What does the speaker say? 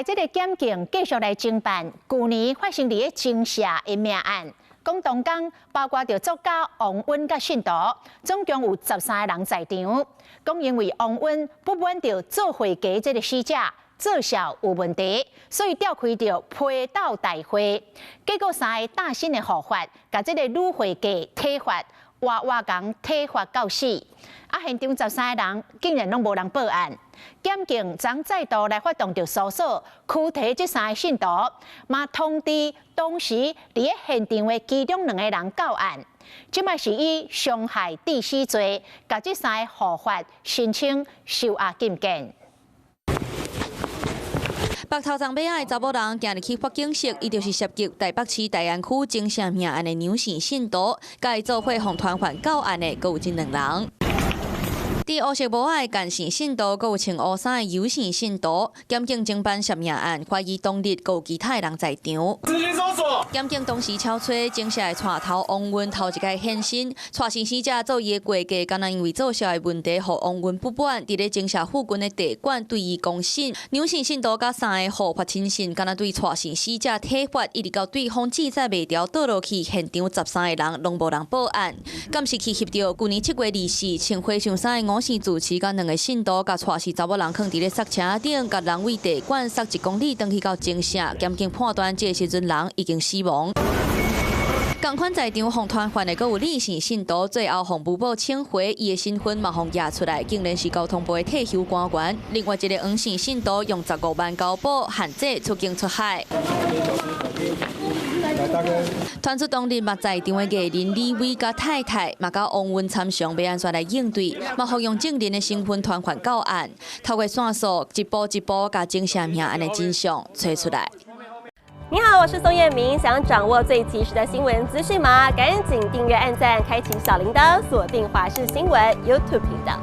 在这个检警继续来侦办去年发生伫个金社的命案。讲同工包括着作家王允甲信徒，总共有13个人在场。讲因为王允不满着做会计这个死者做效有问题，所以召开着批斗大会。结果3个大新的护法，甲这个女会计体罚，活共体罚到死。现场13个人竟然拢无人报案。检警将再度来发动着搜索，拘提这3个信徒，嘛通知当时伫个现场的其中2个人到案。即摆是以伤害致死罪，甲这3个护法申请收押禁见。白头长尾仔的查某人今日去法警室，伊就是涉及台北市大安区金城命案的杨姓信徒，甲伊做伙互团团到案的，阁有这2人。伫黑色帽仔的干姓信徒，阁有穿黑衫的游姓信徒，检警侦办涉命案，怀疑当日阁有其他人在场。资金搜索。检警当时敲催警社的带头王允头一届现身，带姓死者做伊的过继，敢若因为做销的问题，互王允不满，伫咧警社附近的地馆对伊公审。杨姓信徒甲3个护法亲信，敢若对带姓死者体罚，一直到对方记载袂牢，倒落去现场13个人拢无人报案，敢是去翕到去年7月24穿灰上衫的5姓主持甲2个信徒，甲带是查某人放伫咧塞车顶，甲人为地馆塞1公里，登去到警社。检警判断这个时阵人已经死亡。同款在场互团犯的，阁有李姓信徒，最后互母母请回，伊的身份嘛互压出来，竟然是交通部的退休官员。另外一个黄姓信徒用15万交保，限制出境出海。传出当日嘛在场的艺人李伟甲太太，嘛甲王允参详，要安怎来应对，嘛互用证人的身份团犯到案，透过线索一步一步甲警社命案的真相找出来。你好，我是宋彦明。想掌握最及时的新闻资讯吗？赶紧订阅、按赞、开启小铃铛，锁定华视新闻 YouTube 频道。